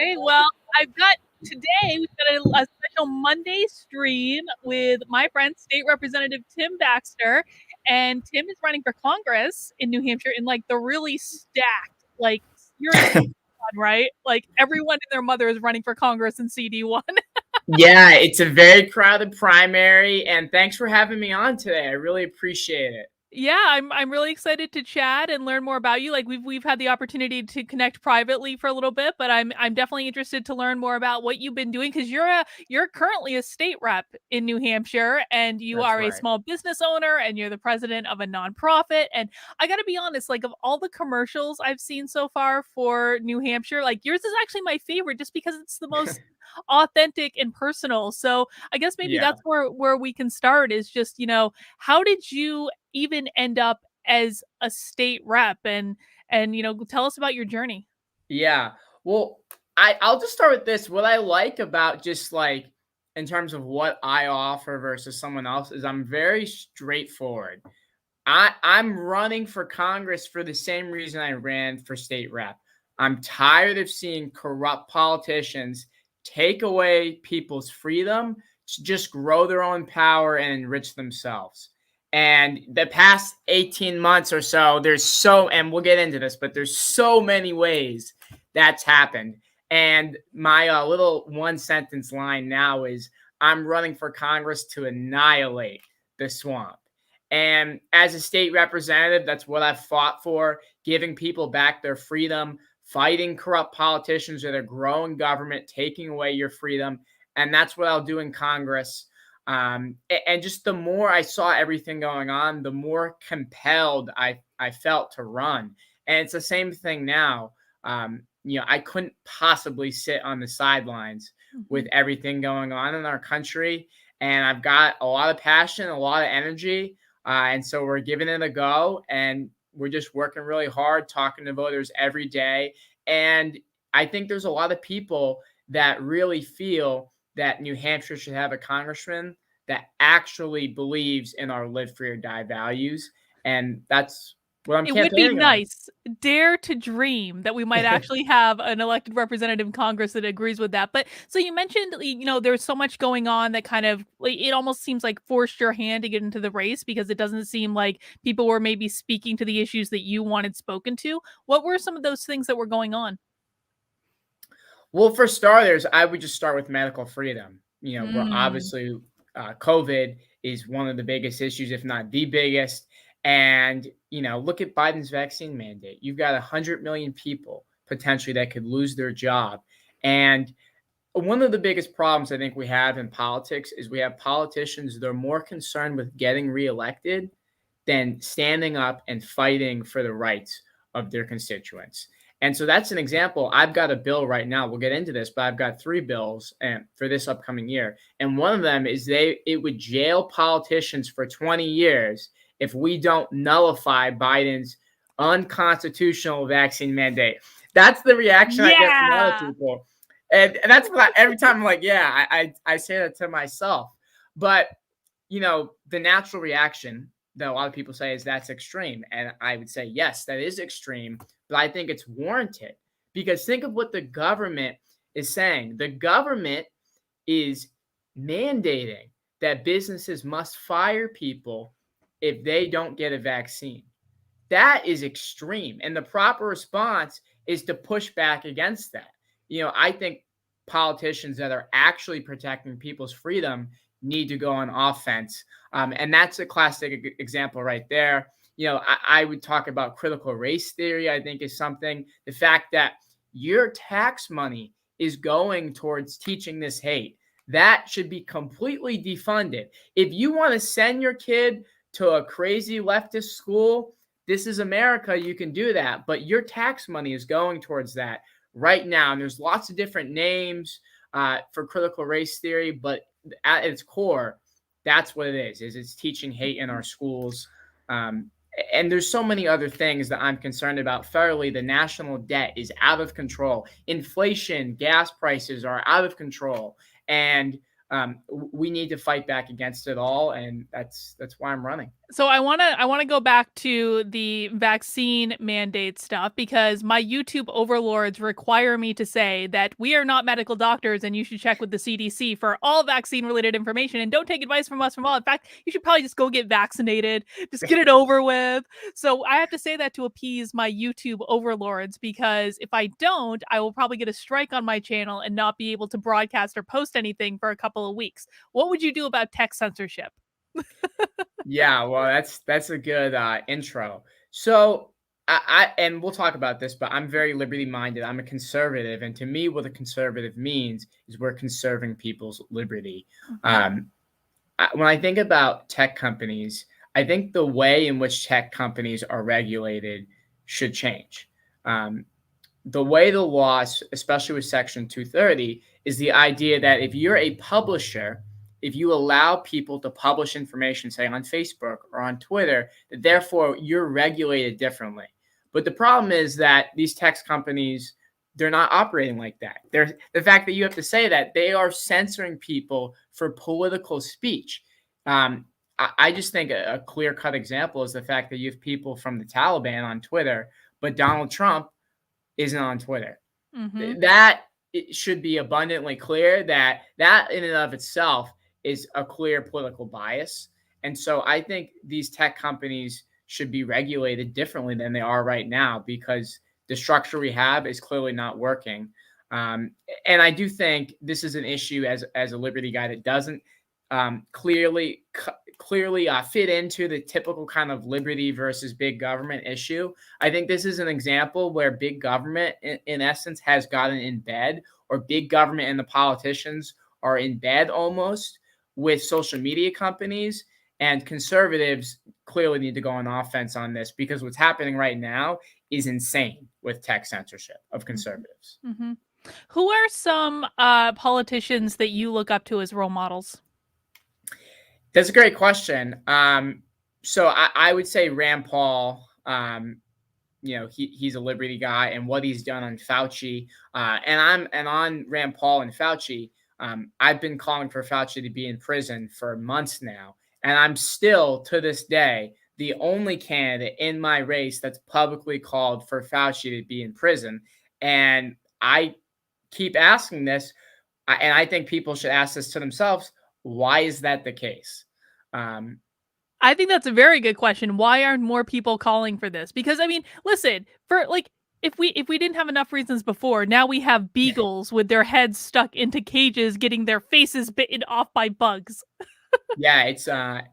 Okay, well, I've got today, we've got a special Monday stream with my friend, State Representative Tim Baxter. And Tim is running for Congress in New Hampshire in like the really stacked, like seriously one, right? Like everyone and their mother is running for Congress in CD1. Yeah, it's a very crowded primary, and thanks for having me on today. I really appreciate it. Yeah, I'm really excited to chat and learn more about you. Like we've had the opportunity to connect privately for a little bit, but I'm definitely interested to learn more about what you've been doing because you're currently a state rep in New Hampshire and you That's are a right. small business owner and you're the president of a nonprofit. And I got to be honest, like of all the commercials I've seen so far for New Hampshire, like yours is actually my favorite just because it's the most authentic and personal. So I guess maybe Yeah. that's where we can start is just, how did you even end up as a state rep and tell us about your journey. Yeah. Well, I'll just start with this. What I like about just like in terms of what I offer versus someone else is I'm very straightforward. I'm running for Congress for the same reason I ran for state rep. I'm tired of seeing corrupt politicians take away people's freedom to just grow their own power and enrich themselves. And the past 18 months or so, and we'll get into this, but there's so many ways that's happened. And my little one sentence line now is I'm running for Congress to annihilate the swamp. And as a state representative, that's what I've fought for, giving people back their freedom, fighting corrupt politicians that are growing government, taking away your freedom. And that's what I'll do in Congress. And just the more I saw everything going on, the more compelled I felt to run. And it's the same thing now. I couldn't possibly sit on the sidelines with everything going on in our country. And I've got a lot of passion, a lot of energy. And so we're giving it a go, and we're just working really hard, talking to voters every day. And I think there's a lot of people that really feel that New Hampshire should have a congressman that actually believes in our live free or die values. And that's what I'm It would be campaigning on. nice, dare to dream that we might actually have an elected representative in Congress that agrees with that. But so you mentioned, there's so much going on that kind of like it almost seems like forced your hand to get into the race because it doesn't seem like people were maybe speaking to the issues that you wanted spoken to. What were some of those things that were going on? Well, for starters, I would just start with medical freedom. We're Mm. obviously COVID is one of the biggest issues, if not the biggest. And, look at Biden's vaccine mandate. You've got 100 million people potentially that could lose their job. And one of the biggest problems I think we have in politics is we have politicians that are more concerned with getting reelected than standing up and fighting for the rights of their constituents. And so that's an example. I've got a bill right now. We'll get into this, but I've got 3 bills for this upcoming year. And one of them is it would jail politicians for 20 years if we don't nullify Biden's unconstitutional vaccine mandate. That's the reaction I get from a lot of Yeah. people. And that's what every time I'm like, yeah, I say that to myself. But, the natural reaction that a lot of people say is that's extreme. And I would say, yes, that is extreme, but I think it's warranted because think of what the government is saying. The government is mandating that businesses must fire people if they don't get a vaccine. That is extreme. And the proper response is to push back against that. I think politicians that are actually protecting people's freedom need to go on offense. And that's a classic example right there. I would talk about critical race theory, I think is something. The fact that your tax money is going towards teaching this hate, that should be completely defunded. If you want to send your kid to a crazy leftist school, this is America, you can do that. But your tax money is going towards that right now. And there's lots of different names for critical race theory, but at its core, that's what it is it's teaching hate in our schools. And there's so many other things that I'm concerned about. Federally, the national debt is out of control. Inflation, gas prices are out of control. And we need to fight back against it all. And that's why I'm running. So I wanna go back to the vaccine mandate stuff because my YouTube overlords require me to say that we are not medical doctors and you should check with the CDC for all vaccine related information and don't take advice from us from all. In fact, you should probably just go get vaccinated, just get it over with. So I have to say that to appease my YouTube overlords because if I don't, I will probably get a strike on my channel and not be able to broadcast or post anything for a couple of weeks. What would you do about tech censorship? Yeah, well, that's a good intro. So and we'll talk about this, but I'm very liberty minded. I'm a conservative, and to me, what a conservative means is we're conserving people's liberty. Um, when I think about tech companies, I think the way in which tech companies are regulated should change. Um, the way the law, especially with Section 230, is the idea that if you're a publisher, if you allow people to publish information, say on Facebook or on Twitter, that therefore you're regulated differently. But the problem is that these tech companies, they're not operating like that. The fact that you have to say that they are censoring people for political speech. I just think a clear-cut example is the fact that you have people from the Taliban on Twitter, but Donald Trump isn't on Twitter. Mm-hmm. That it should be abundantly clear that that in and of itself is a clear political bias. And so I think these tech companies should be regulated differently than they are right now because the structure we have is clearly not working. And I do think this is an issue as a liberty guy that doesn't clearly fit into the typical kind of liberty versus big government issue. I think this is an example where big government, in essence, has gotten in bed, or big government and the politicians are in bed almost with social media companies. And conservatives clearly need to go on offense on this because what's happening right now is insane with tech censorship of conservatives. Mm-hmm. Who are some politicians that you look up to as role models? That's a great question. So I would say Rand Paul. He's a liberty guy, and what he's done on Fauci, and on Rand Paul and Fauci. I've been calling for Fauci to be in prison for months now, and I'm still to this day the only candidate in my race that's publicly called for Fauci to be in prison. And I keep asking this, and I think people should ask this to themselves. Why is that the case? I think that's a very good question. Why aren't more people calling for this? Because I mean, listen, for like if we didn't have enough reasons before, now we have beagles with their heads stuck into cages getting their faces bitten off by bugs. Yeah,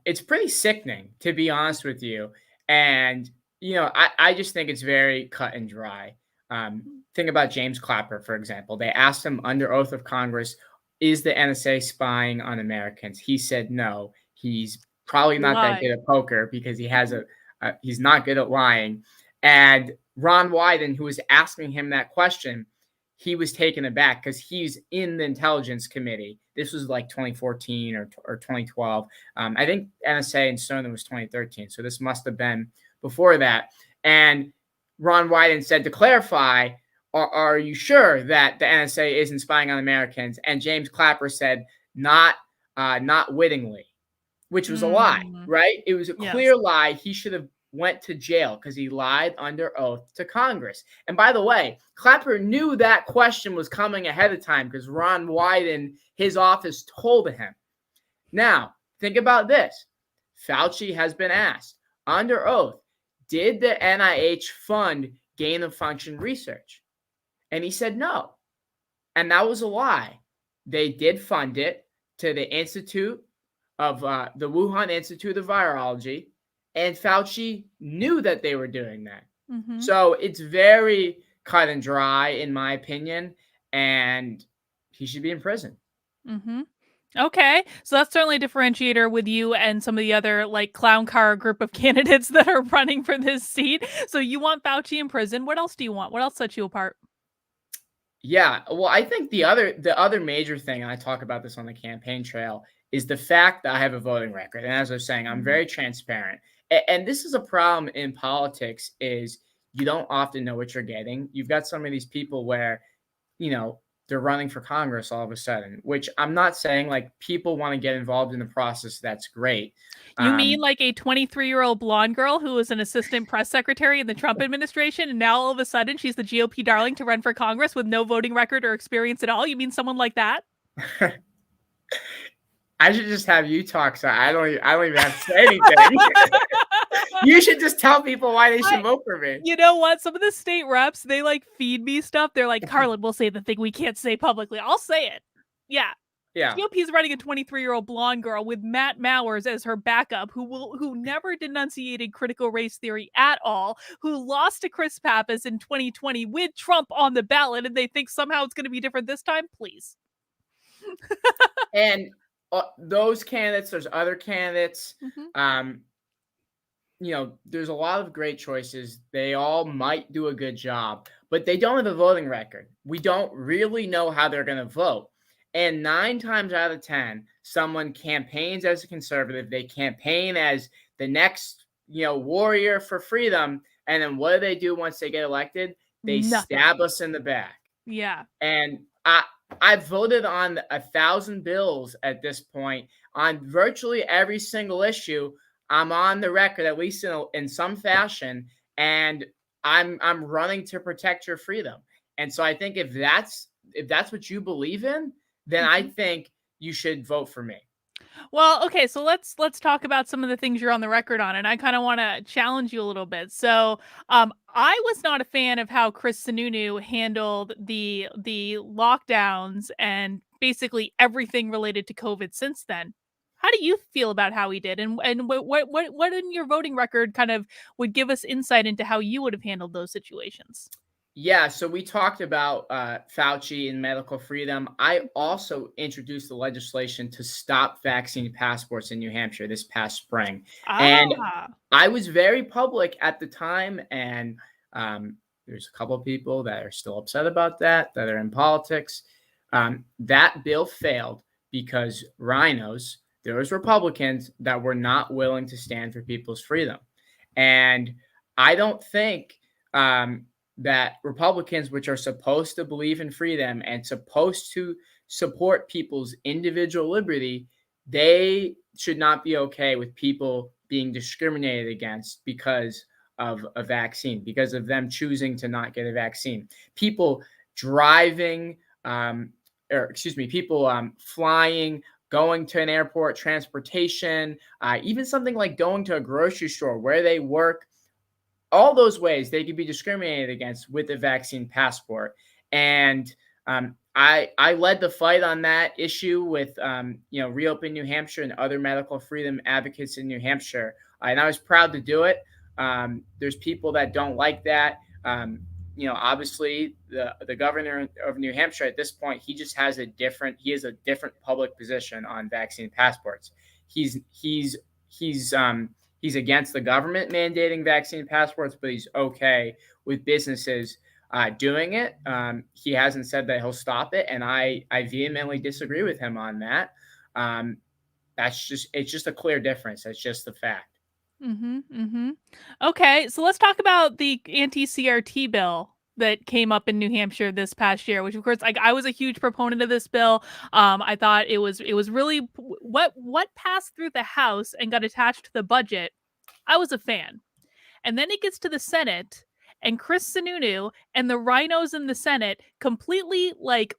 it's pretty sickening, to be honest with you. And I just think it's very cut and dry. Think about James Clapper, for example. They asked him under oath of Congress, is the NSA spying on Americans? He said no. He's probably not that good at poker because he's not good at lying. And Ron Wyden, who was asking him that question, he was taken aback because he's in the intelligence committee. This was like 2014 or 2012. I think NSA and Snowden was 2013. So this must have been before that. And Ron Wyden said, to clarify, are you sure that the NSA isn't spying on Americans? And James Clapper said, not wittingly, which was a lie, right? It was a clear lie. He should have went to jail because he lied under oath to Congress. And by the way, Clapper knew that question was coming ahead of time because Ron Wyden, his office, told him. Now, think about this. Fauci has been asked under oath, did the NIH fund gain of function research? And he said no. And that was a lie. They did fund it to the Institute of the Wuhan Institute of Virology. And Fauci knew that they were doing that. Mm-hmm. So it's very cut and dry, in my opinion. And he should be in prison. Mm-hmm. Okay, so that's certainly a differentiator with you and some of the other like clown car group of candidates that are running for this seat. So you want Fauci in prison. What else do you want? What else sets you apart? Yeah, well, I think the other major thing, and I talk about this on the campaign trail, is the fact that I have a voting record. And as I was saying, I'm very transparent. And this is a problem in politics is you don't often know what you're getting. You've got some of these people where, they're running for Congress all of a sudden, which I'm not saying like people want to get involved in the process. That's great. You mean like a 23-year-old blonde girl who was an assistant press secretary in the Trump administration, and now all of a sudden she's the GOP darling to run for Congress with no voting record or experience at all? You mean someone like that? I should just have you talk, so I don't even have to say anything. You should just tell people why they should vote for me. You know what? Some of the state reps, they like feed me stuff. They're like, Carlin, we'll say the thing we can't say publicly. I'll say it. Yeah. Yeah. GOP's running a 23-year-old blonde girl with Matt Mowers as her backup, who never denunciated critical race theory at all, who lost to Chris Pappas in 2020 with Trump on the ballot, and they think somehow it's going to be different this time? Please. And those candidates, there's other candidates. You know, there's a lot of great choices. They all might do a good job, but they don't have a voting record. We don't really know how they're going to vote. And 9 times out of 10, someone campaigns as a conservative. They campaign as the next, warrior for freedom. And then what do once they get elected? They stab us in the back. Yeah. And I've voted on 1,000 bills at this point on virtually every single issue. I'm on the record, at least in some fashion, and I'm running to protect your freedom. And so I think if that's what you believe in, then I think you should vote for me. Well, okay, so let's talk about some of the things you're on the record on, and I kind of want to challenge you a little bit. So, I was not a fan of how Chris Sununu handled the lockdowns and basically everything related to COVID since then. How do you feel about how he did, and what in your voting record kind of would give us insight into how you would have handled those situations? Yeah, so we talked about Fauci and medical freedom. I also introduced the legislation to stop vaccine passports in New Hampshire this past spring. And I was very public at the time, and there's a couple of people that are still upset about that are in politics. That bill failed because rhinos, there was Republicans that were not willing to stand for people's freedom. And I don't think that Republicans, which are supposed to believe in freedom and supposed to support people's individual liberty, they should not be okay with people being discriminated against because of a vaccine, because of them choosing to not get a vaccine. People driving, people flying, going to an airport, transportation, even something like going to a grocery store where they work. All those ways they could be discriminated against with a vaccine passport. And I led the fight on that issue with, Reopen New Hampshire and other medical freedom advocates in New Hampshire. And I was proud to do it. There's people that don't like that. Obviously the governor of New Hampshire at this point, he has a different public position on vaccine passports. He's against the government mandating vaccine passports, but he's okay with businesses doing it. He hasn't said that he'll stop it, and I vehemently disagree with him on that. It's just a clear difference. That's just the fact. Okay, so let's talk about the anti-CRT bill that came up in New Hampshire this past year, which of course I was a huge proponent of this bill. I thought it was really what passed through the House and got attached to the budget. I was a fan. And then it gets to the Senate, and Chris Sununu and the rhinos in the Senate completely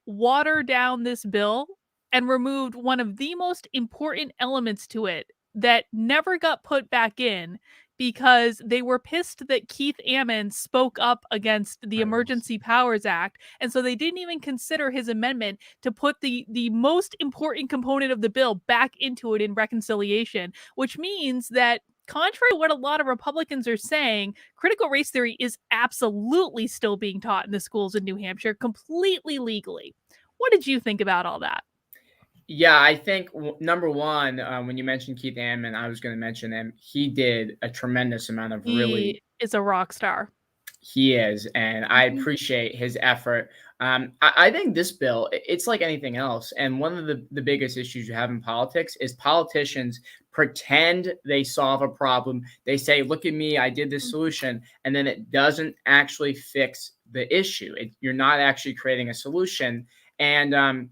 water down this bill and removed one of the most important elements to it that never got put back in because they were pissed that Keith Ammon spoke up against the Emergency Powers Act. And so they didn't even consider his amendment to put the most important component of the bill back into it in reconciliation, which means that contrary to what a lot of Republicans are saying, critical race theory is absolutely still being taught in the schools in New Hampshire, completely legally. What did you think about all that? Yeah, I think number one, when you mentioned Keith Ammon, I was going to mention him. He did a tremendous amount of He is a rock star. He is, and I appreciate his effort. I think this bill, it's like anything else. And one of the biggest issues you have in politics is politicians pretend they solve a problem. They say, look at me, I did this solution. And then it doesn't actually fix the issue. You're not actually creating a solution. And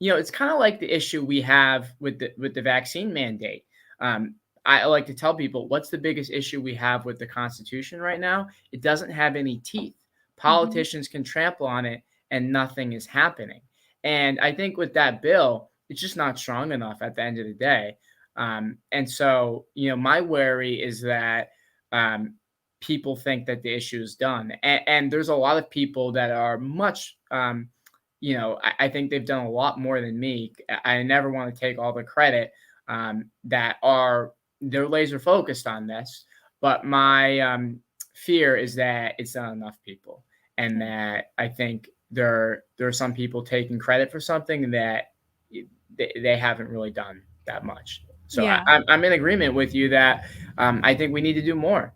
it's kind of like the issue we have with the vaccine mandate. Um, I like to tell people, what's the biggest issue we have with the Constitution right now? It doesn't have any teeth. Mhm. Politicians can trample on it, and nothing is happening. And I think with that bill, it's just not strong enough at the end of the day. And so, my worry is that um, people think that the issue is done, and there's a lot of people that are much I think they've done a lot more than me. I never want to take all the credit, that are they're laser focused on this. But my fear is that it's not enough people, and Yeah. that I think there are some people taking credit for something that they haven't really done that much. So Yeah. I'm in agreement with you that I think we need to do more.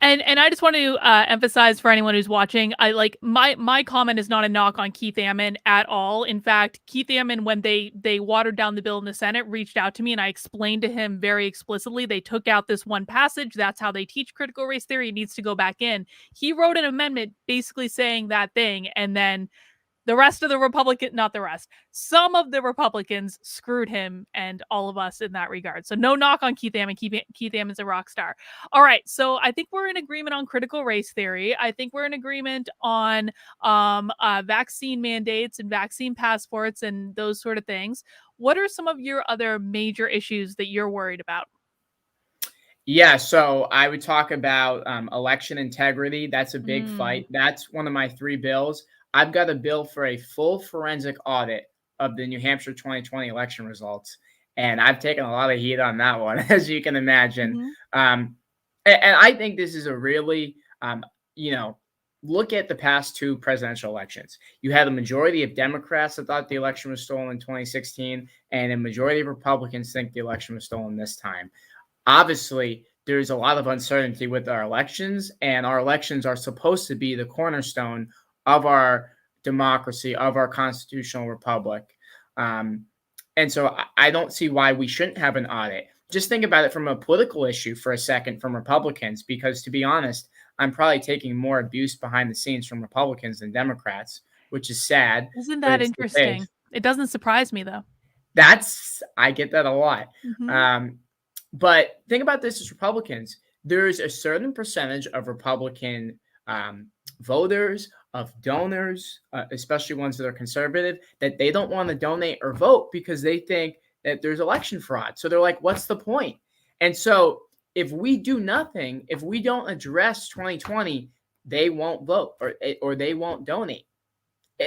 And I just want to emphasize for anyone who's watching, I like my comment is not a knock on Keith Ammon at all. In fact, Keith Ammon, when they watered down the bill in the Senate, reached out to me and I explained to him very explicitly they took out this one passage. That's how they teach critical race theory. It needs to go back in. He wrote an amendment basically saying that thing, and then the rest of the not the rest, some of the Republicans screwed him and all of us in that regard. So no knock on Keith Ammon. Keith Ammon's a rock star. All right. So I think we're in agreement on critical race theory. I think we're in agreement on vaccine mandates and vaccine passports and those sort of things. What are some of your other major issues that you're worried about? Yeah, so I would talk about election integrity. That's a big Mm. fight. That's one of my three bills. I've got a bill for a full forensic audit of the New Hampshire 2020 election results. And I've taken a lot of heat on that one, as you can imagine. Hmm. And I think this is a really, you know, look at the past two presidential elections. You had a majority of Democrats that thought the election was stolen in 2016, and a majority of Republicans think the election was stolen this time. Obviously, there's a lot of uncertainty with our elections, and our elections are supposed to be the cornerstone of our democracy, of our constitutional republic. Um, and so I don't see why we shouldn't have an audit. Just think about it from a political issue for a second from Republicans, because to be honest, I'm probably taking more abuse behind the scenes from Republicans than Democrats, which is sad, Isn't but that it's the case. interesting? It doesn't surprise me though. I get that a lot. Hmm. Um, but think about this as Republicans. There's a certain percentage of Republican voters, of donors, especially ones that are conservative, that they don't want to donate or vote because they think that there's election fraud. So they're like, what's the point? And so if we do nothing, if we don't address 2020, they won't vote or they won't donate.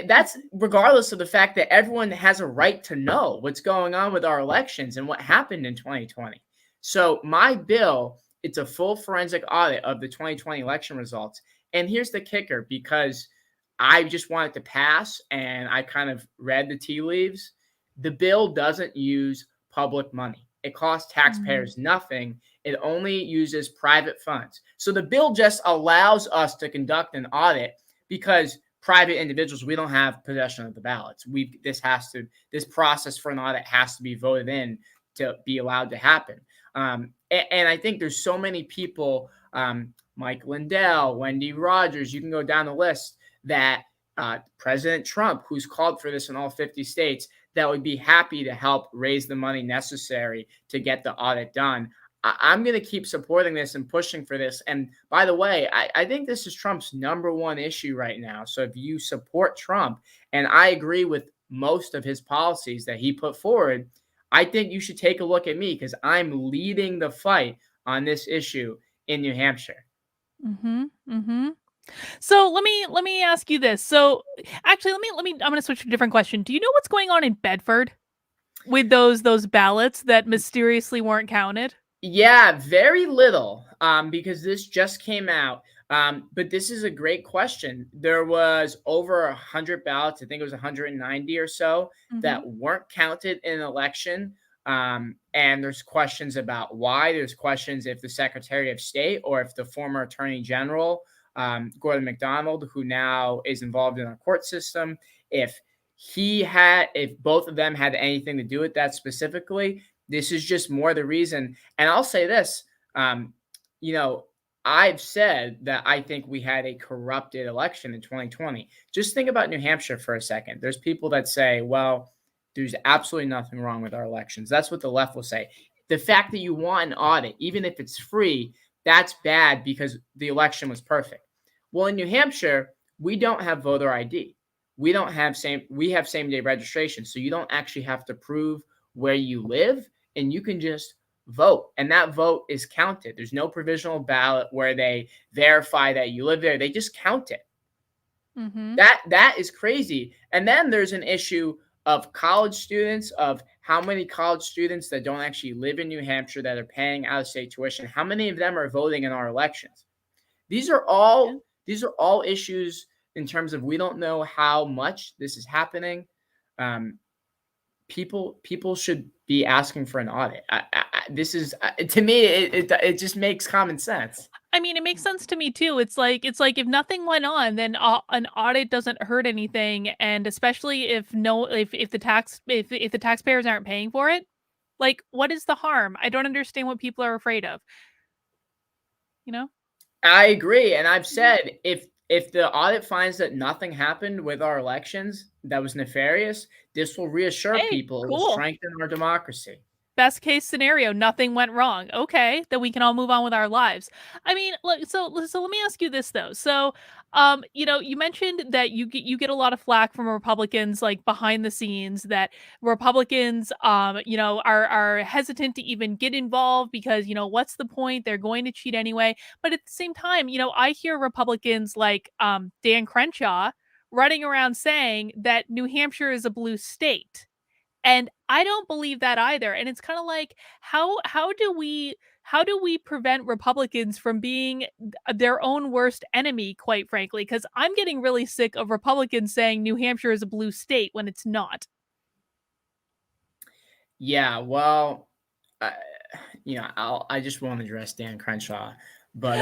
That's regardless of the fact that everyone has a right to know what's going on with our elections and what happened in 2020. So my bill, it's a full forensic audit of the 2020 election results. And here's the kicker, because I just want it to pass and I kind of read the tea leaves. The bill doesn't use public money. It costs Mm. taxpayers nothing. It only uses private funds. So the bill just allows us to conduct an audit because private individuals, we don't have possession of the ballots. This process for an audit has to be voted in to be allowed to happen. And I think there's so many people, Mike Lindell, Wendy Rogers, you can go down the list, that President Trump, who's called for this in all 50 states, that would be happy to help raise the money necessary to get the audit done. I'm going to keep supporting this and pushing for this. And by the way, I think this is Trump's number one issue right now. So if you support Trump, and I agree with most of his policies that he put forward, I think you should take a look at me because I'm leading the fight on this issue in New Hampshire. Mhm. Mhm. So let me ask you this. So actually let me I'm going to switch to a different question. Do you know what's going on in Bedford with those ballots that mysteriously weren't counted? Yeah, very little, because this just came out. But this is a great question. There was over 100 ballots. I think it was 190 or so Mhm. that weren't counted in an election. And there's questions about why. There's questions if the Secretary of State or if the former Attorney General, Gordon McDonald, who now is involved in our court system, if both of them had anything to do with that specifically. This is just more the reason. And I'll say this, um, you know, I've said that I think we had a corrupted election in 2020. Just think about New Hampshire for a second. There's people that say, well, there's absolutely nothing wrong with our elections. That's what the left will say. The fact that you want an audit, even if it's free, that's bad because the election was perfect. Well, in New Hampshire, we don't have voter ID. We have same day registration. So you don't actually have to prove where you live, and you can just vote, and that vote is counted. There's no provisional ballot where they verify that you live there. They just count it. Mm-hmm. That is crazy. And then there's an issue of college students, of how many college students that don't actually live in New Hampshire that are paying out of state tuition. How many of them are voting in our elections? These are Yeah. all issues in terms of we don't know how much this is happening. People should be asking for an audit. This is to me, it just makes common sense. I mean, it makes sense to me too. It's like if nothing went on, then an audit doesn't hurt anything, and especially if the taxpayers aren't paying for it, like what is the harm? I don't understand what people are afraid of. You know? I agree, and I've Mhm. said if the audit finds that nothing happened with our elections that was nefarious, this will reassure Hey, people. It will cool. strengthen our democracy. Best case scenario, nothing went wrong. Okay, then we can all move on with our lives. I mean, look, so let me ask you this though. So, you mentioned that you get a lot of flack from Republicans, like behind the scenes, that Republicans, are hesitant to even get involved because what's the point? They're going to cheat anyway. But at the same time, I hear Republicans like Dan Crenshaw running around saying that New Hampshire is a blue state, and I don't believe that either. And it's kind of like how do we prevent Republicans from being their own worst enemy, quite frankly? Because I'm getting really sick of Republicans saying New Hampshire is a blue state when it's not. Yeah, well, uh, I just won't address Dan Crenshaw, but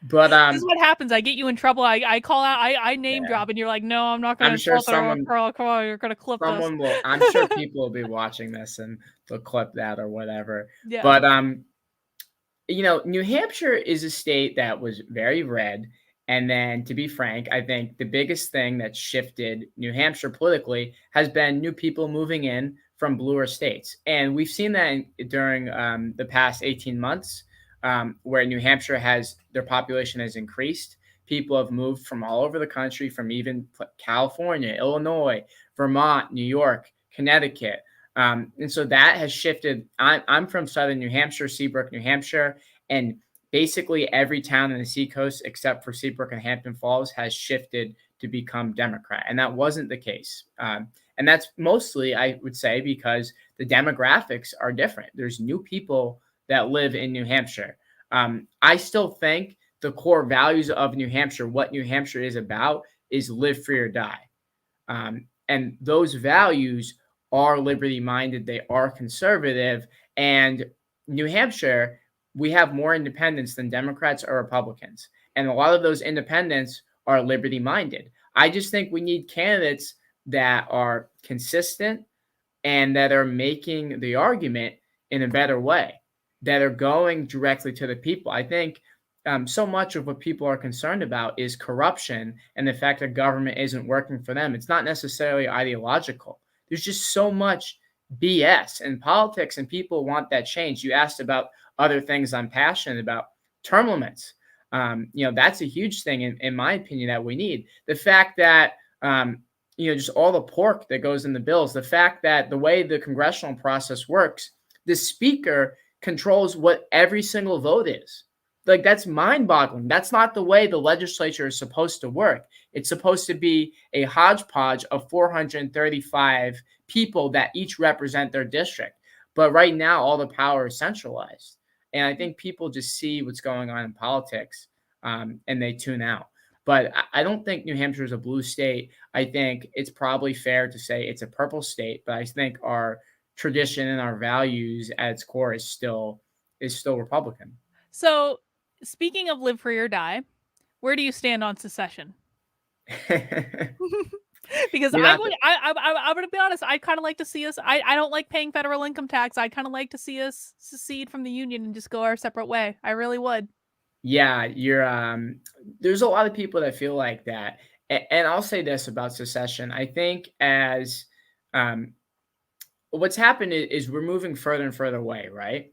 but This is what happens. I get you in trouble. I call out, I name yeah, drop, and you're like, no, I'm not going I'm to sure insult her. Carl, come on, you're going to clip this. someone will. I'm sure people will be watching this and they'll clip that or whatever. Yeah. But New Hampshire is a state that was very red. And then, to be frank, I think the biggest thing that shifted New Hampshire politically has been new people moving in from bluer states. And we've seen that during the past 18 months, where New Hampshire has their population has increased. People have moved from all over the country, from even California, Illinois, Vermont, New York, Connecticut. And so that has shifted. I'm from southern New Hampshire, Seabrook, New Hampshire, and basically every town in the Seacoast except for Seabrook and Hampton Falls has shifted to become Democrat. And that wasn't the case. And that's mostly, I would say, because the demographics are different. There's new people that live in New Hampshire. I still think the core values of New Hampshire, what New Hampshire is about, is live free or die. And those values are liberty minded, they are conservative. And New Hampshire, we have more independents than Democrats or Republicans. And a lot of those independents are liberty minded. I just think we need candidates that are consistent and that are making the argument in a better way, that are going directly to the people. I think so much of what people are concerned about is corruption and the fact that government isn't working for them. It's not necessarily ideological. There's just so much BS in politics, and people want that change. You asked about other things I'm passionate about. Term limits. That's a huge thing in my opinion that we need. The fact that just all the pork that goes in the bills, the fact that the way the congressional process works, the speaker controls what every single vote is. Like, that's mind-boggling. That's not the way the legislature is supposed to work. It's supposed to be a hodgepodge of 435 people that each represent their district. But right now, all the power is centralized. And I think people just see what's going on in politics, and they tune out. But I don't think New Hampshire is a blue state. I think it's probably fair to say it's a purple state. But I think our tradition and our values at its core is still Republican. So, speaking of live free or die, where do you stand on secession? Because You're not. I'm gonna be honest. I kind of like to see us. I don't like paying federal income tax. I kind of like to see us secede from the union and just go our separate way. I really would. Yeah, you're. There's a lot of people that feel like that, and I'll say this about secession. I think as um, what's happened is we're moving further and further away, right?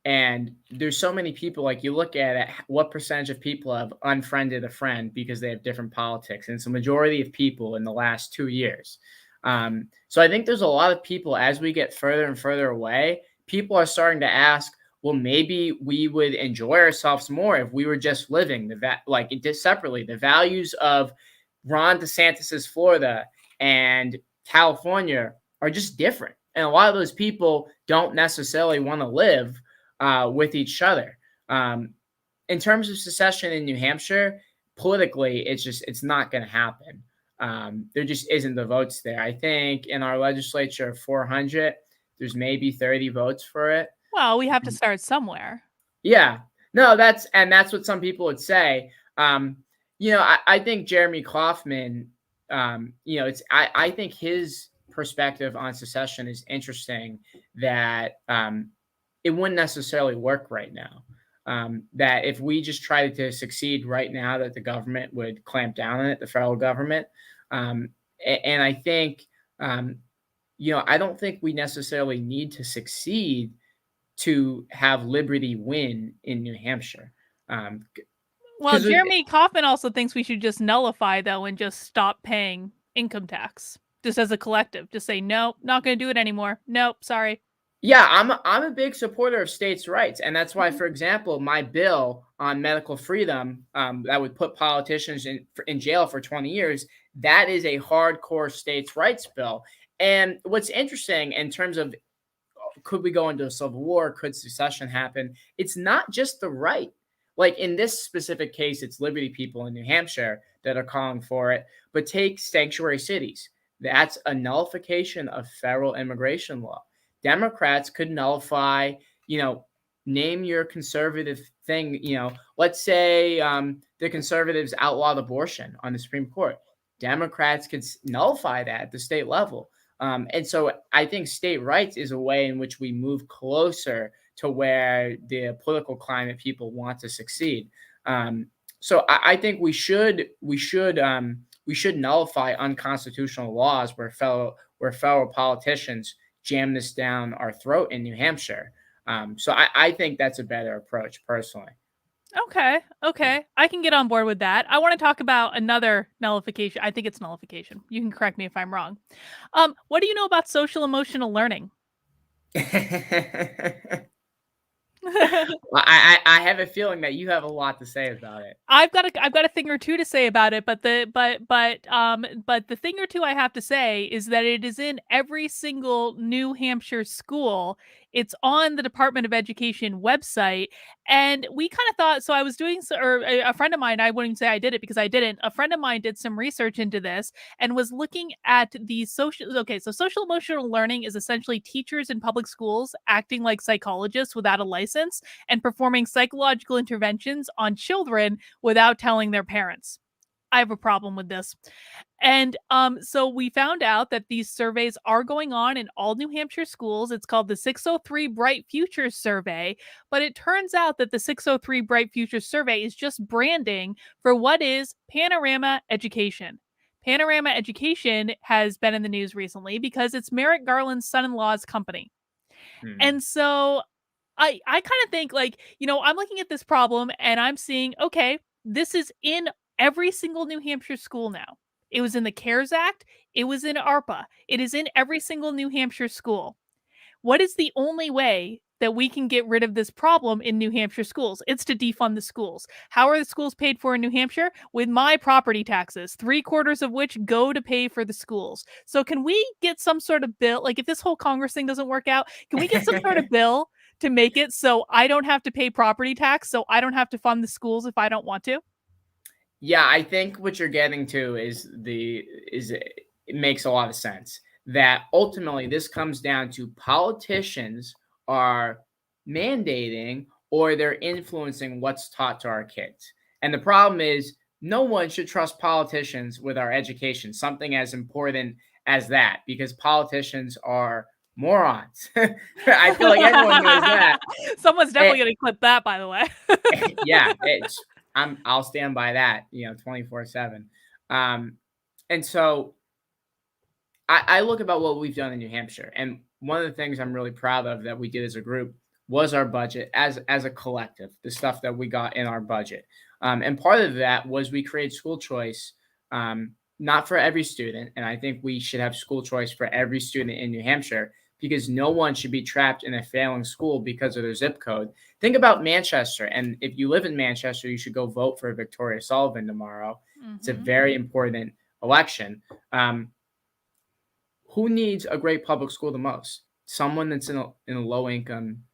And there's so many people, like you look at it, what percentage of people have unfriended a friend because they have different politics? And it's a majority of people in the last 2 years. So I think there's a lot of people as we get further and further away, people are starting to ask, well, maybe we would enjoy ourselves more if we were just living like it did separately. The values of Ron DeSantis's Florida and California are just different. And a lot of those people don't necessarily want to live with each other. In terms of secession in New Hampshire, politically, it's not going to happen. There just isn't the votes there. I think in our legislature of 400, there's maybe 30 votes for it. Well, we have to start somewhere. Yeah, no, that's what some people would say. I think Jeremy Kaufman, I think his perspective on secession is interesting. That it wouldn't necessarily work right now. That if we just tried to succeed right now, that the government would clamp down on it, the federal government. And I think, I don't think we necessarily need to succeed to have liberty win in New Hampshire. Well, Jeremy Kaufman also thinks we should just nullify, though, and just stop paying income tax, just as a collective. Just say, nope, not going to do it anymore. Nope, sorry. Yeah, I'm a big supporter of states' rights, and that's why, for example, my bill on medical freedom that would put politicians in jail for 20 years, that is a hardcore states' rights bill. And what's interesting in terms of could we go into a civil war, could secession happen, it's not just the right. Like in this specific case, it's Liberty people in New Hampshire that are calling for it, but take sanctuary cities. That's a nullification of federal immigration law. Democrats could nullify, name your conservative thing. Let's say the conservatives outlawed abortion on the Supreme Court. Democrats could nullify that at the state level. And so I think state rights is a way in which we move closer to where the political climate people want to succeed. So I think we should nullify unconstitutional laws where federal politicians jam this down our throat in New Hampshire. So I think that's a better approach personally. Okay. I can get on board with that. I want to talk about another nullification. I think it's nullification. You can correct me if I'm wrong. What do you know about social emotional learning? Well, I have a feeling that you have a lot to say about it. I've got a thing or two to say about it, but the thing or two I have to say is that it is in every single New Hampshire school. It's on the Department of Education website, and we kind of thought. So I was doing, or a friend of mine. I wouldn't say I did it because I didn't. A friend of mine did some research into this and was looking at the social. Okay, so social emotional learning is essentially teachers in public schools acting like psychologists without a license and performing psychological interventions on children without telling their parents. I have a problem with this. And so we found out that these surveys are going on in all New Hampshire schools. It's called the 603 Bright Futures Survey. But it turns out that the 603 Bright Futures Survey is just branding for what is Panorama Education. Panorama Education has been in the news recently because it's Merrick Garland's son-in-law's company. And so I kind of think, like, I'm looking at this problem and I'm seeing, okay, this is in every single New Hampshire school now. It was in the CARES Act. It was in ARPA. It is in every single New Hampshire school. What is the only way that we can get rid of this problem in New Hampshire schools? It's to defund the schools. How are the schools paid for in New Hampshire? With my property taxes, 3/4 of which go to pay for the schools. So can we get some sort of bill? Like, if this whole Congress thing doesn't work out, can we get some sort of bill to make it so I don't have to pay property tax, so I don't have to fund the schools if I don't want to? Yeah, I think what you're getting to is it makes a lot of sense. That ultimately this comes down to politicians are mandating or they're influencing what's taught to our kids. And the problem is no one should trust politicians with our education, something as important as that, because politicians are morons. I feel like everyone knows that. Someone's And, definitely going to clip that, by the way. yeah, I'll stand by that, 24/7. And so I look about what we've done in New Hampshire, and one of the things I'm really proud of that we did as a group was our budget as a collective, the stuff that we got in our budget. And part of that was we created school choice, not for every student. And I think we should have school choice for every student in New Hampshire, because no one should be trapped in a failing school because of their zip code. Think about Manchester. And if you live in Manchester, you should go vote for Victoria Sullivan tomorrow. It's a very important election. Who needs a great public school the most? Someone that's in a low income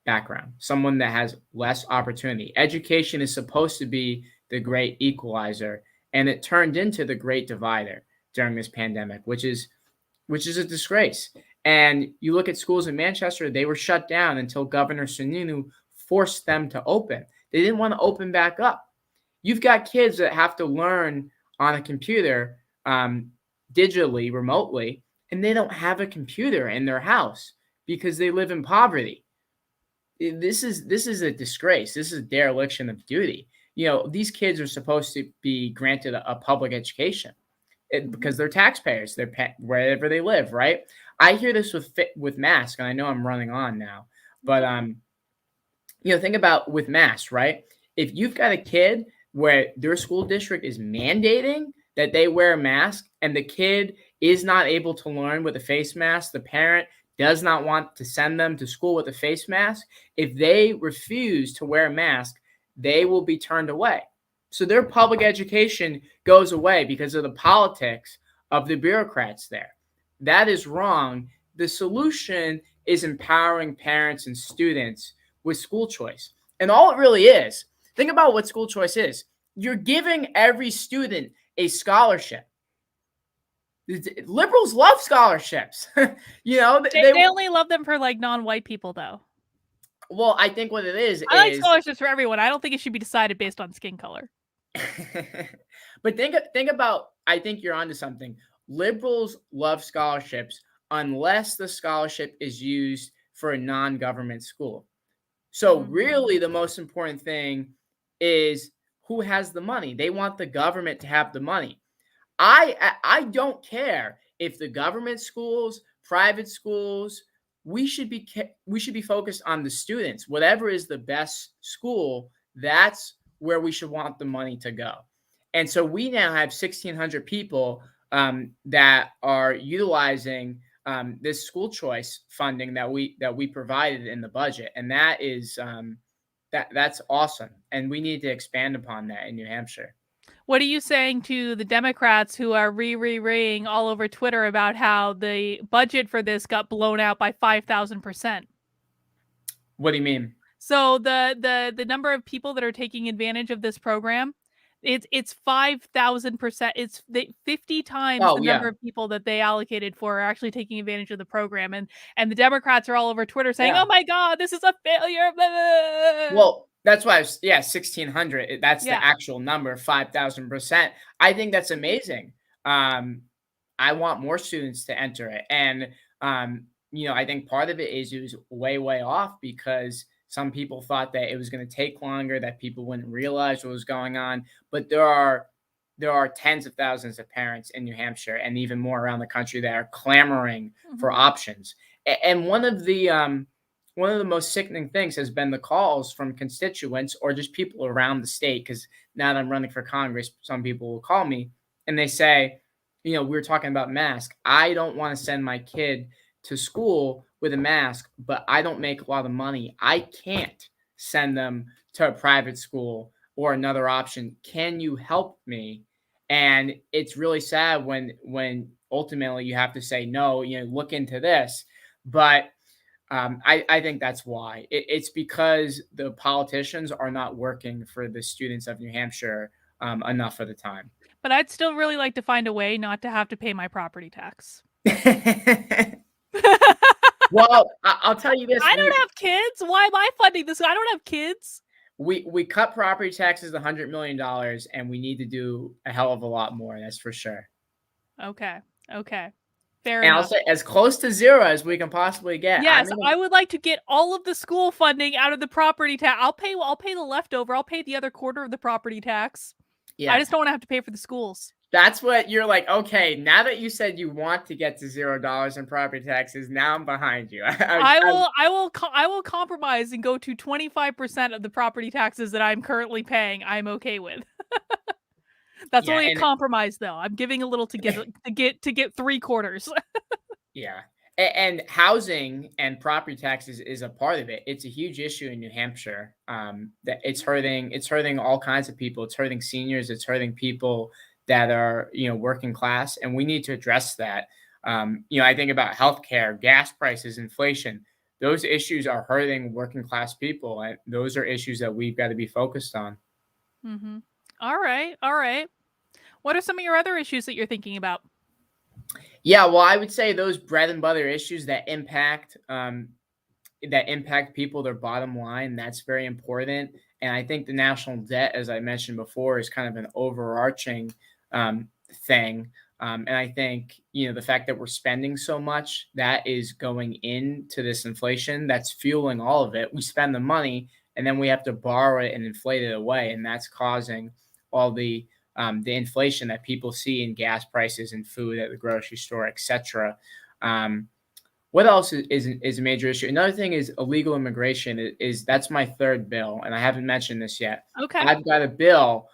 background, someone that has less opportunity. Education is supposed to be the great equalizer, and it turned into the great divider during this pandemic, which is a disgrace. And you look at schools in Manchester, they were shut down until Governor Sununu forced them to open. They didn't want to open back up. You've got kids that have to learn on a computer digitally, remotely, and they don't have a computer in their house because they live in poverty. This is a disgrace. This is a dereliction of duty. These kids are supposed to be granted a public education because they're taxpayers. They're wherever they live, right? I hear this with masks, and I know I'm running on now, but think about with masks, right? If you've got a kid where their school district is mandating that they wear a mask, and the kid is not able to learn with a face mask, the parent does not want to send them to school with a face mask. If they refuse to wear a mask, they will be turned away. So their public education goes away because of the politics of the bureaucrats there. That is wrong. The solution is empowering parents and students with school choice. And all it really is, think about what school choice is. You're giving every student a scholarship. Liberals love scholarships. They only love them for like non-white people, though. Well, I think what it is, I like scholarships for everyone. I don't think it should be decided based on skin color. But think about, I think you're onto something. Liberals love scholarships unless the scholarship is used for a non-government school. So really the most important thing is who has the money. They want the government to have the money. I don't care if the government schools, private schools, we should be focused on the students. Whatever is the best school, that's where we should want the money to go. And so we now have 1,600 people that are utilizing this school choice funding that we provided in the budget, and that is that's awesome. And we need to expand upon that in New Hampshire. What are you saying to the Democrats who are re-ring all over Twitter about how the budget for this got blown out by 5,000%? What do you mean? So the number of people that are taking advantage of this program, it's 5,000%. It's 50 times the number of people that they allocated for are actually taking advantage of the program, and the Democrats are all over Twitter saying, "Oh my God, this is a failure." Well, that's why 1,600. That's the actual number, 5,000%. I think that's amazing. I want more students to enter it, and I think part of it is it was way off because some people thought that it was going to take longer, that people wouldn't realize what was going on. But there are tens of thousands of parents in New Hampshire and even more around the country that are clamoring for options. And one of the most sickening things has been the calls from constituents or just people around the state. Because now that I'm running for Congress, some people will call me and they say, we were talking about masks. I don't want to send my kid to school with a mask, but I don't make a lot of money. I can't send them to a private school or another option. Can you help me? And it's really sad when ultimately you have to say, no, look into this. But I think that's why. It's because the politicians are not working for the students of New Hampshire enough of the time. But I'd still really like to find a way not to have to pay my property tax. Well, I'll tell you this. I don't have kids. Why am I funding this? I don't have kids. we cut property taxes $100 million, and we need to do a hell of a lot more. That's for sure. Okay. Okay. Fair And I'll enough. say as close to zero as we can possibly get. Yes, I would like to get all of the school funding out of the property tax. I'll pay the leftover. I'll pay the other quarter of the property tax. I Yeah. just don't want to have to pay for the schools. That's what you're like. Okay, now that you said you want to get to $0 in property taxes, now I'm behind you. I will compromise and go to 25% of the property taxes that I'm currently paying. I'm okay with. That's Yeah, only a and compromise though. I'm giving a little to get three quarters. yeah. And housing and property taxes is a part of it. It's a huge issue in New Hampshire. That it's hurting all kinds of people. It's hurting seniors. It's hurting people that are working class, and we need to address that. I think about healthcare, gas prices, inflation. Those issues are hurting working class people, and those are issues that we've got to be focused on. Mhm. All right. All right. What are some of your other issues that you're thinking about? Yeah, well, I would say those bread and butter issues that impact people, their bottom line, that's very important. And I think the national debt, as I mentioned before, is kind of an overarching thing. And I think the fact that we're spending so much, that is going into this inflation that's fueling all of it. We spend the money and then we have to borrow it and inflate it away, and that's causing all the inflation that people see in gas prices and food at the grocery store, etc. What else is a major issue? Another thing is illegal immigration. That's my third bill, and I haven't mentioned this yet. Okay. I've got a bill,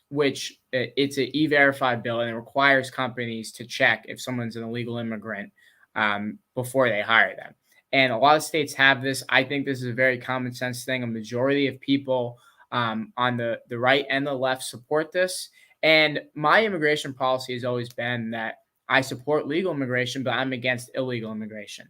which it's an e-verify bill, and it requires companies to check if someone's an illegal immigrant before they hire them. And a lot of states have this. I think this is a very common sense thing. A majority of people on the right and the left support this. And my immigration policy has always been that I support legal immigration, but I'm against illegal immigration.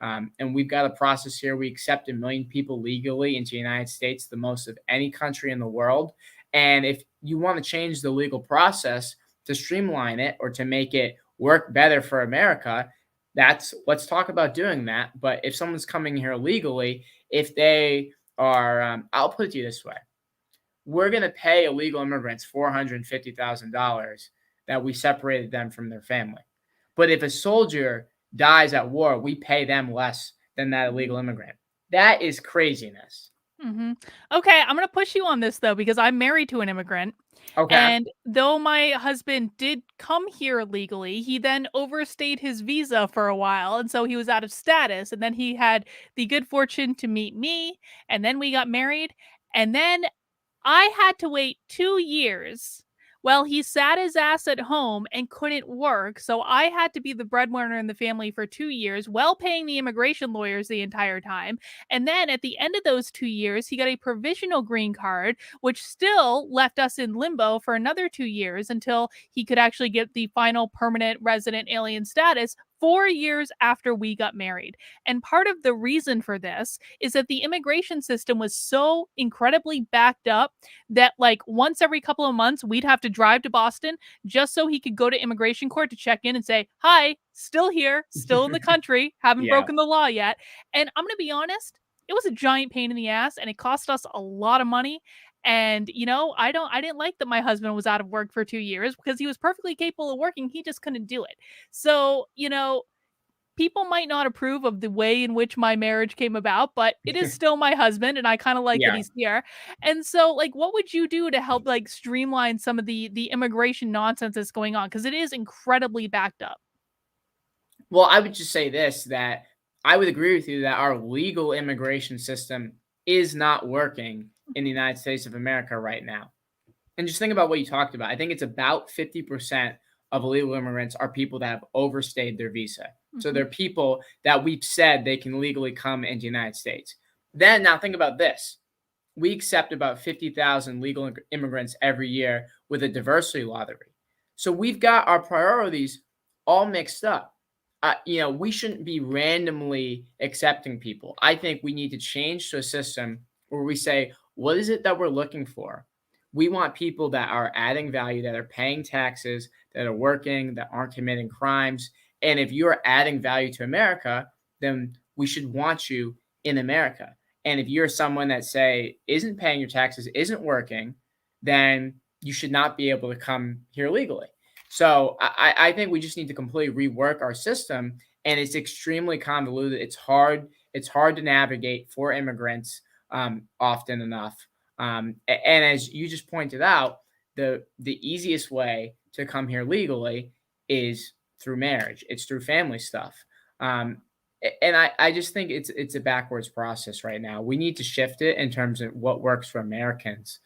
And we've got a process here. We accept 1 million people legally into the United States, the most of any country in the world. And if you want to change the legal process to streamline it or to make it work better for America, let's talk about doing that. But if someone's coming here legally, if they are, I'll put it to you this way: we're going to pay illegal immigrants $450,000 that we separated them from their family. But if a soldier dies at war, we pay them less than that illegal immigrant. That is craziness. Mhm. Okay, I'm gonna push you on this though because I'm married to an immigrant, Okay. and though my husband did come here legally, he then overstayed his visa for a while, and so he was out of status. And then he had the good fortune to meet me, and then we got married, and then I had to wait 2 years while he sat his ass at home and couldn't work, so I had to be the breadwinner in the family for 2 years, while paying the immigration lawyers the entire time. And then at the end of those 2 years, he got a provisional green card, which still left us in limbo for another 2 years until he could actually get the final permanent resident alien status 4 years after we got married. And part of the reason for this is that the immigration system was so incredibly backed up that like once every couple of months we'd have to drive to Boston just so he could go to immigration court to check in and say, "Hi, still here, still in the country, haven't Yeah. broken the law yet." And I'm going to be honest, it was a giant pain in the ass and it cost us a lot of money. And I didn't like that my husband was out of work for 2 years because he was perfectly capable of working, he just couldn't do it. So, people might not approve of the way in which my marriage came about, but it is still my husband and I kind of like that Yeah. he's here. And so like what would you do to help like streamline some of the immigration nonsense that's going on, because it is incredibly backed up. Well, I would just say this, that I would agree with you that our legal immigration system is not working in the United States of America right now. And just think about what you talked about. I think it's about 50% of illegal immigrants are people that have overstayed their visa. So Mhm. they're people that we've said they can legally come into the United States. Then now think about this. We accept about 50,000 legal immigrants every year with a diversity lottery. So we've got our priorities all mixed up. We shouldn't be randomly accepting people. I think we need to change to a system where we say, what is it that we're looking for? We want people that are adding value, that are paying taxes, that are working, that aren't committing crimes. And if you're adding value to America, then we should want you in America. And if you're someone that, say, isn't paying your taxes, isn't working, then you should not be able to come here legally. So I think we just need to completely rework our system, and it's extremely convoluted. It's hard. It's hard to navigate for immigrants often enough. And as you just pointed out, the easiest way to come here legally is through marriage. It's through family stuff. Um, and I just think it's a backwards process right now. We need to shift it in terms of what works for Americans.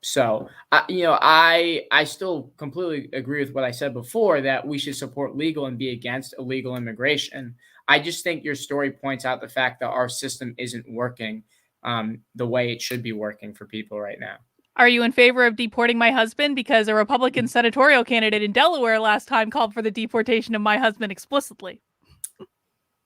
So I still completely agree with what I said before, that we should support legal and be against illegal immigration. I just think your story points out the fact that our system isn't working the way it should be working for people right now. Are you in favor of deporting my husband? Because a Republican senatorial candidate in Delaware last time called for the deportation of my husband explicitly.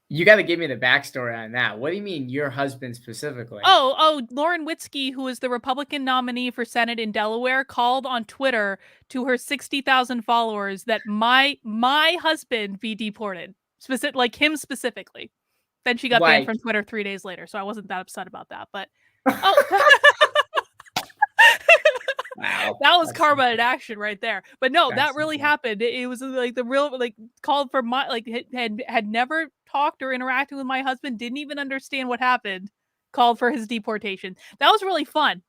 You got to give me the backstory on that. What do you mean, your husband specifically? Lauren Witzke, who is the Republican nominee for Senate in Delaware, called on Twitter to her 60,000 followers that my husband be deported, like him specifically. Then she got banned from Twitter 3 days later, so I wasn't that upset about that. But wow, that was karma in action right there. But no, that really happened. It was like the real, like, called for my, like, had never talked or interacted with my husband, didn't even understand what happened, called for his deportation. That was really fun.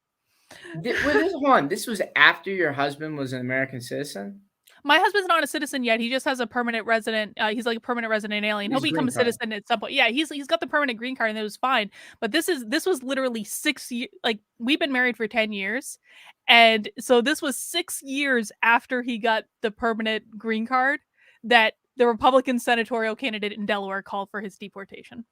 This was after your husband was an American citizen? My husband's not a citizen yet. He just has a permanent resident. He's like a permanent resident alien. He'll become a citizen at some point. Yeah, he's got the permanent green card, and it was fine. But this was literally 6 years. Like, we've been married for 10 years, and so this was 6 years after he got the permanent green card that the Republican senatorial candidate in Delaware called for his deportation.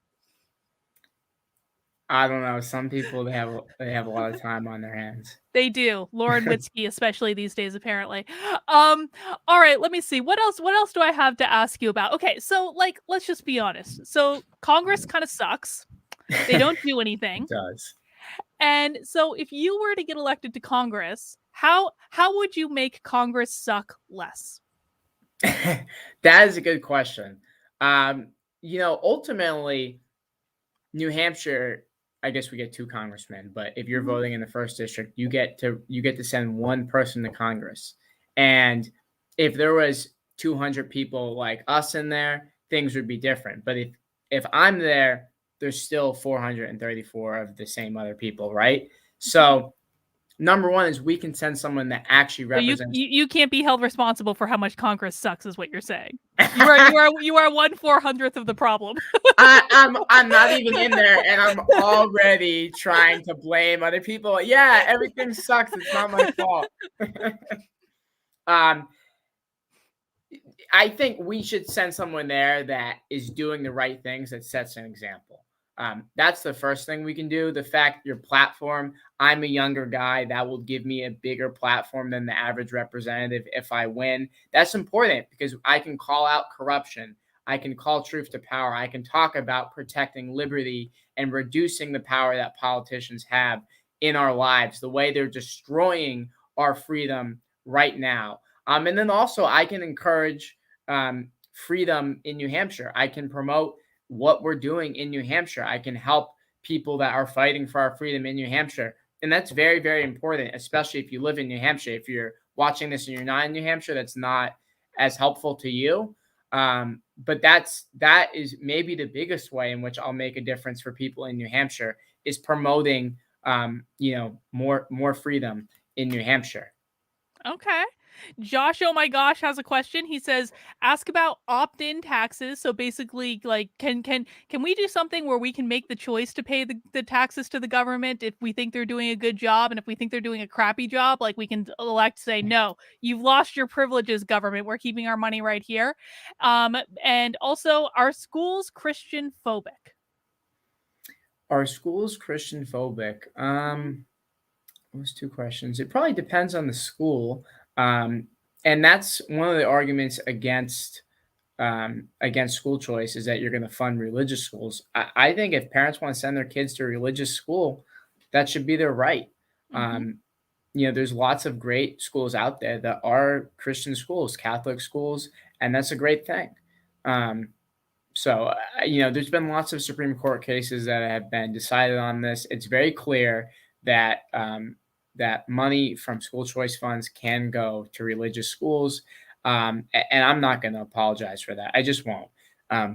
I don't know. Some people, they have a lot of time on their hands. They do. Lauren Witzke, especially these days, apparently. All right, let me see. What else do I have to ask you about? Okay, so, like, let's just be honest. So Congress kind of sucks. They don't do anything. It does. And so if you were to get elected to Congress, how would you make Congress suck less? That is a good question. Ultimately, New Hampshire, I guess we get 2 congressmen, but if you're voting in the 1st district, you get to send 1 person to Congress. And if there was 200 people like us in there, things would be different. But if I'm there, there's still 434 of the same other people, right? So number 1 is we can send someone that actually represents. You can't be held responsible for how much Congress sucks, is what you're saying. You are 1/400th of the problem. I'm not even in there, and I'm already trying to blame other people. Yeah, everything sucks. It's not my fault. I think we should send someone there that is doing the right things, that sets an example. That's the first thing we can do. The fact your platform, I'm a younger guy, that will give me a bigger platform than the average representative if I win. That's important because I can call out corruption. I can call truth to power. I can talk about protecting liberty and reducing the power that politicians have in our lives, the way they're destroying our freedom right now. And then also I can encourage freedom in New Hampshire. I can promote what we're doing in New Hampshire. I can help people that are fighting for our freedom in New Hampshire. And that's very, very important, especially if you live in New Hampshire. If you're watching this and you're not in New Hampshire, that's not as helpful to you. But that is maybe the biggest way in which I'll make a difference for people in New Hampshire, is promoting, more freedom in New Hampshire. Okay. Josh, oh my gosh, has a question. He says, ask about opt-in taxes. So basically, like, can we do something where we can make the choice to pay the taxes to the government if we think they're doing a good job, and if we think they're doing a crappy job, like, we can elect to say, no, you've lost your privileges, government. We're keeping our money right here. And also, are schools Christian phobic? Are schools Christian phobic? Those 2 questions. It probably depends on the school. And that's one of the arguments against school choice, is that you're going to fund religious schools. I think if parents want to send their kids to a religious school, that should be their right. There's lots of great schools out there that are Christian schools, Catholic schools, and that's a great thing. There's been lots of Supreme Court cases that have been decided on this. It's very clear that that money from school choice funds can go to religious schools, and I'm not going to apologize for that. I just won't.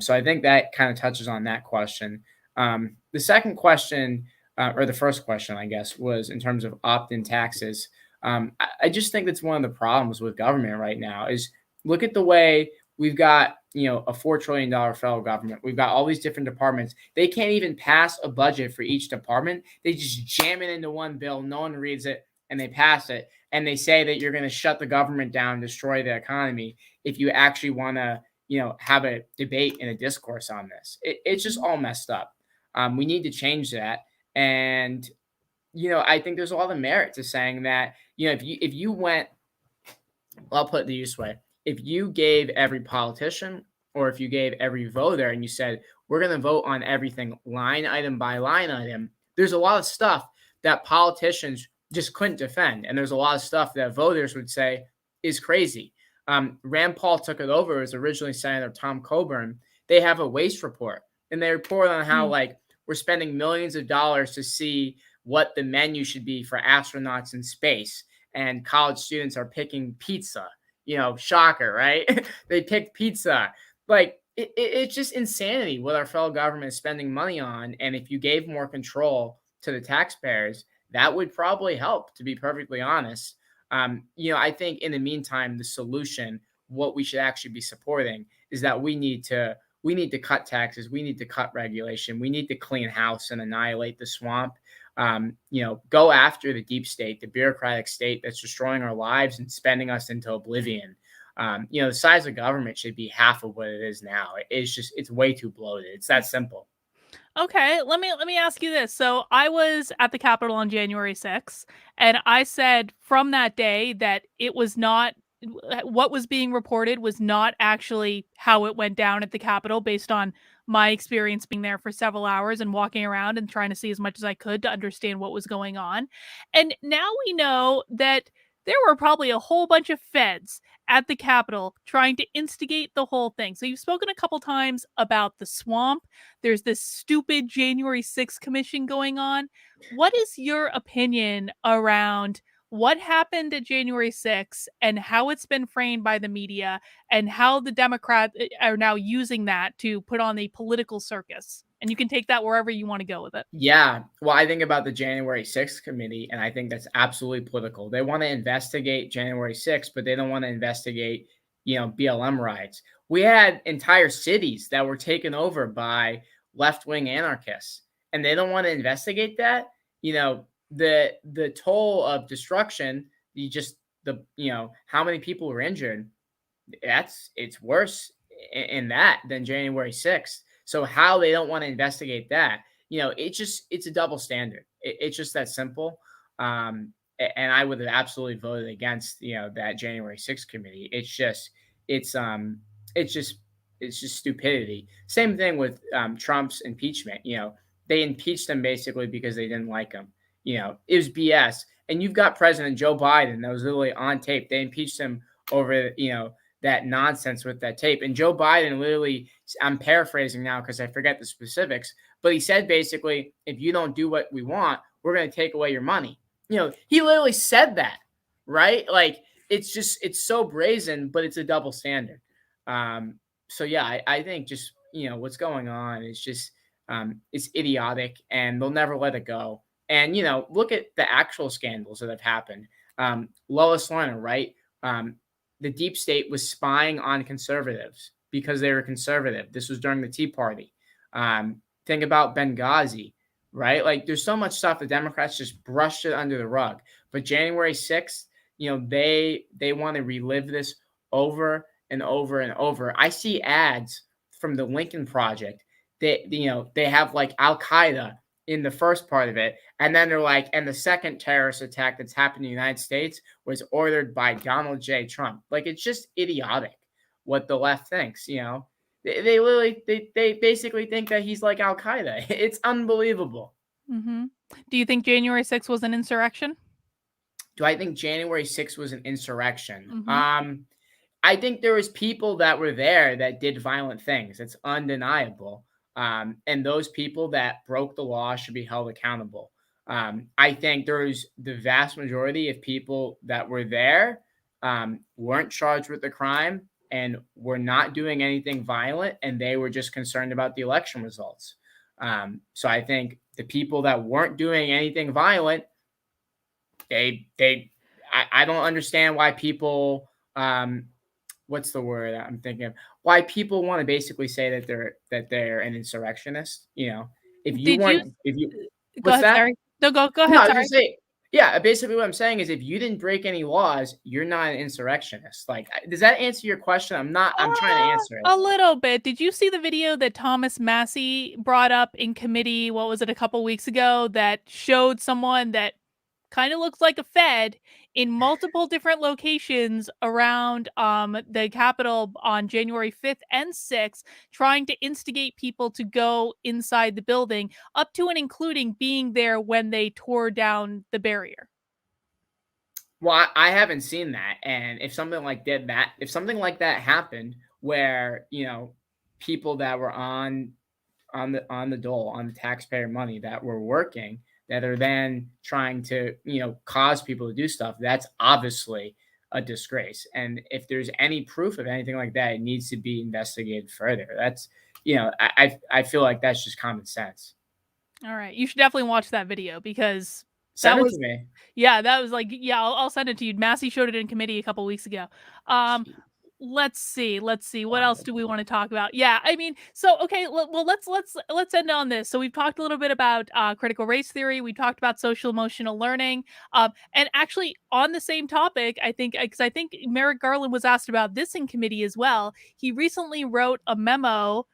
So I think that kind of touches on that question. The second question, or the first question, I guess, was in terms of opt-in taxes. I just think that's one of the problems with government right now is look at the way we've got, a $4 trillion federal government. We've got all these different departments. They can't even pass a budget for each department. They just jam it into one bill. No one reads it and they pass it. And they say that you're going to shut the government down, destroy the economy if you actually want to, have a debate and a discourse on this. It's just all messed up. We need to change that. And, I think there's a lot of merit to saying that, if you went, I'll put it this way. If you gave every politician or if you gave every voter and you said, we're going to vote on everything line item by line item, there's a lot of stuff that politicians just couldn't defend. And there's a lot of stuff that voters would say is crazy. Rand Paul took it over as originally Senator Tom Coburn. They have a waste report and they report on how we're spending millions of dollars to see what the menu should be for astronauts in space. And college students are picking pizza. Shocker, right? They picked pizza. It's just insanity what our federal government is spending money on. And if you gave more control to the taxpayers, that would probably help, to be perfectly honest. I think in the meantime, the solution, what we should actually be supporting is that we need to cut taxes. We need to cut regulation. We need to clean house and annihilate the swamp. Go after the deep state, the bureaucratic state that's destroying our lives and spending us into oblivion. The size of government should be half of what it is now. It's way too bloated. It's that simple. Okay, let me ask you this. So I was at the Capitol on January 6th, and I said from that day that it was not what was being reported was not actually how it went down at the Capitol based on my experience being there for several hours and walking around and trying to see as much as I could to understand what was going on. And now we know that there were probably a whole bunch of feds at the Capitol trying to instigate the whole thing. So you've spoken a couple times about the swamp. There's this stupid January 6th commission going on. What is your opinion around what happened at January 6th and how it's been framed by the media and how the Democrats are now using that to put on a political circus? And you can take that wherever you want to go with it. Yeah. Well, I think about the January 6th committee, and I think that's absolutely political. They want to investigate January 6th, but they don't want to investigate, BLM riots. We had entire cities that were taken over by left-wing anarchists, and they don't want to investigate that. The toll of destruction, how many people were injured, it's worse in that than January 6th. So how they don't want to investigate that, it's a double standard. It's just that simple. And I would have absolutely voted against, that January 6th committee. It's just stupidity. Same thing with Trump's impeachment. They impeached him basically because they didn't like him. It was BS. And you've got President Joe Biden that was literally on tape. They impeached him over, that nonsense with that tape. And Joe Biden literally, I'm paraphrasing now because I forget the specifics, but he said basically, if you don't do what we want, we're going to take away your money. He literally said that, right? It's so brazen, but it's a double standard. So yeah, I think just, what's going on is just, it's idiotic and they'll never let it go. And, look at the actual scandals that have happened. Lois Lerner, right? The deep state was spying on conservatives because they were conservative. This was during the Tea Party. Think about Benghazi, right? There's so much stuff the Democrats just brushed it under the rug. But January 6th, they want to relive this over and over and over. I see ads from the Lincoln Project that, they have Al-Qaeda in the first part of it. And then they're and the second terrorist attack that's happened in the United States was ordered by Donald J. Trump. It's just idiotic what the left thinks, They basically think that he's like Al-Qaeda. It's unbelievable. Mm-hmm. Do you think January 6th was an insurrection? Do I think January 6th was an insurrection? Mm-hmm. I think there was people that were there that did violent things. It's undeniable. And those people that broke the law should be held accountable. I think there's the vast majority of people that were there weren't charged with the crime and were not doing anything violent, and they were just concerned about the election results. So I think the people that weren't doing anything violent, I don't understand why people what's the word I'm thinking of? Why people want to basically say that they're an insurrectionist. You know, if you Did you weren't, if you, go what's ahead, that? sorry. No, go No, ahead, I was sorry. just saying. Yeah, basically what I'm saying is if you didn't break any laws, you're not an insurrectionist. Like, does that answer your question? I'm not. I'm trying to answer it. A little bit. Did you see the video that Thomas Massey brought up in committee? What was it, a couple weeks ago, that showed someone that kind of looks like a Fed in multiple different locations around the Capitol on January 5th and 6th, trying to instigate people to go inside the building, up to and including being there when they tore down the barrier? Well, I haven't seen that, and if something like that happened, where people that were on the dole, on the taxpayer money, that were working, that are then trying to cause people to do stuff, that's obviously a disgrace. And if there's any proof of anything like that, it needs to be investigated further. That's I feel like that's just common sense. All right. You should definitely watch that video because Send that it to was me. yeah, that was like yeah, I'll send it to you. Massey showed it in committee a couple weeks ago. Um, let's see. What else do we want to talk about? Yeah, I mean, so okay, well, let's end on this. So we've talked a little bit about critical race theory. We talked about social emotional learning. And actually, on the same topic, I think because I think Merrick Garland was asked about this in committee as well. He recently wrote a memo.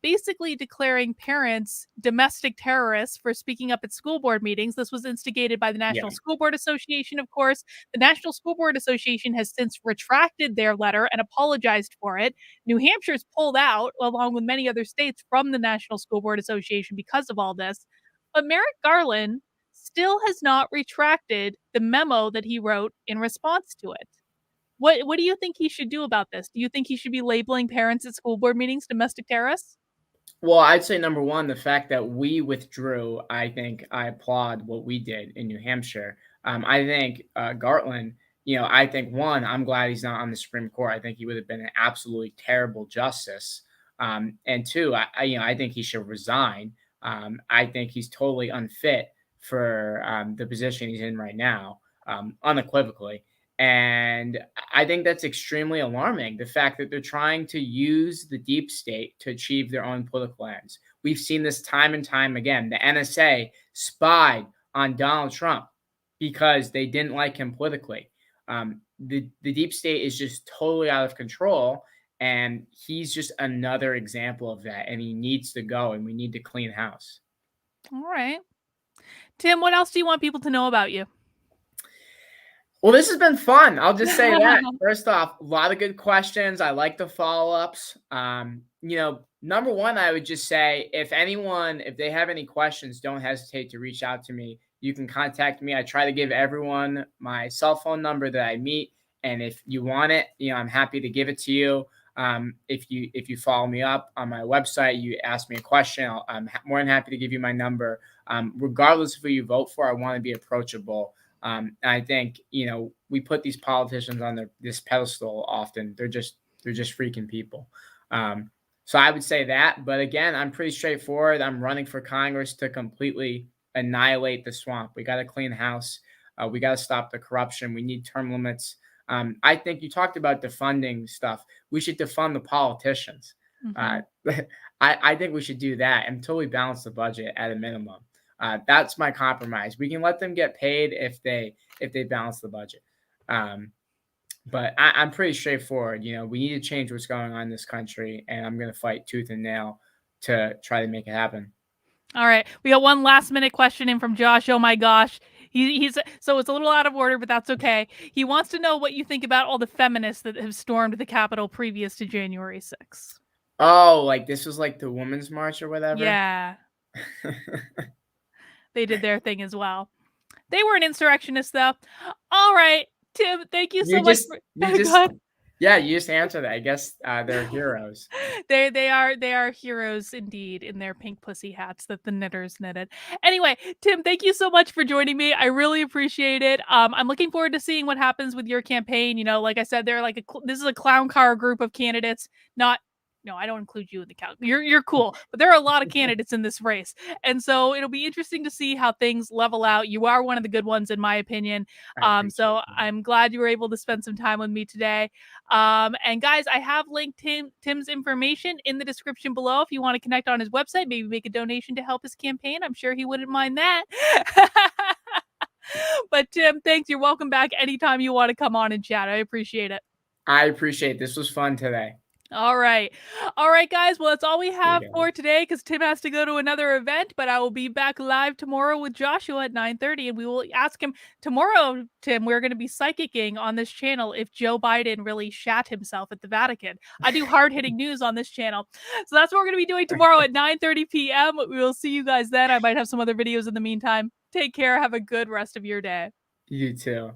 Basically declaring parents domestic terrorists for speaking up at school board meetings. This was instigated by the Yeah. National School Board Association, of course. The National School Board Association has since retracted their letter and apologized for it. New Hampshire's pulled out, along with many other states, from the National School Board Association because of all this. But Merrick Garland still has not retracted the memo that he wrote in response to it. What do you think he should do about this? Do you think he should be labeling parents at school board meetings domestic terrorists? Well, I'd say number one, the fact that we withdrew, I think I applaud what we did in New Hampshire. I think Gartland, I think one, I'm glad he's not on the Supreme Court. I think he would have been an absolutely terrible justice. And two, I think he should resign. I think he's totally unfit for the position he's in right now, unequivocally. And I think that's extremely alarming. The fact that they're trying to use the deep state to achieve their own political ends. We've seen this time and time again. The NSA spied on Donald Trump because they didn't like him politically. The deep state is just totally out of control. And he's just another example of that. And he needs to go, and we need to clean house. All right. Tim, what else do you want people to know about you? Well, this has been fun. I'll just say that. First off, a lot of good questions. I like the follow-ups. Number one, I would just say if they have any questions, don't hesitate to reach out to me. You can contact me. I try to give everyone my cell phone number that I meet. And if you want it, I'm happy to give it to you. If you follow me up on my website, you ask me a question, I'm more than happy to give you my number. Regardless of who you vote for, I want to be approachable. I think we put these politicians on this pedestal often. They're just freaking people. So I would say that. But again, I'm pretty straightforward. I'm running for Congress to completely annihilate the swamp. We got to clean house. We got to stop the corruption. We need term limits. I think you talked about defunding stuff. We should defund the politicians. Mm-hmm. I think we should do that until we balance the budget at a minimum. That's my compromise. We can let them get paid if they balance the budget. But I'm pretty straightforward. We need to change what's going on in this country, and I'm going to fight tooth and nail to try to make it happen. All right. We got one last minute question in from Josh. Oh my gosh. He's so it's a little out of order, but that's okay. He wants to know what you think about all the feminists that have stormed the Capitol previous to January 6th. Oh, like this was like the Women's March or whatever? Yeah. They did their thing as well. They were an insurrectionist, though. All right, Tim, thank you so You much. just For, you go just ahead. Yeah, you just answered that. I guess they're heroes. They are heroes indeed in their pink pussy hats that the knitters knitted. Anyway, Tim, thank you so much for joining me. I really appreciate it. I'm looking forward to seeing what happens with your campaign. You know, like I said, they're like this is a clown car group of candidates, not no, I don't include you in the count. You're cool, but there are a lot of candidates in this race, and so it'll be interesting to see how things level out. You are one of the good ones, in my opinion. I appreciate So that. I'm glad you were able to spend some time with me today. And guys, I have linked Tim's information in the description below if you want to connect on his website, maybe make a donation to help his campaign. I'm sure he wouldn't mind that. But Tim, thanks. You're welcome back anytime you want to come on and chat. I appreciate it. I appreciate it. This was fun today. All right. All right, guys. Well, that's all we See you have guys. for today because Tim has to go to another event, but I will be back live tomorrow with Joshua at 9:30, and we will ask him tomorrow, Tim, we're going to be psychicking on this channel if Joe Biden really shat himself at the Vatican. I do hard-hitting news on this channel. So that's what we're going to be doing tomorrow at 9:30 p.m. We will see you guys then. I might have some other videos in the meantime. Take care. Have a good rest of your day. You too.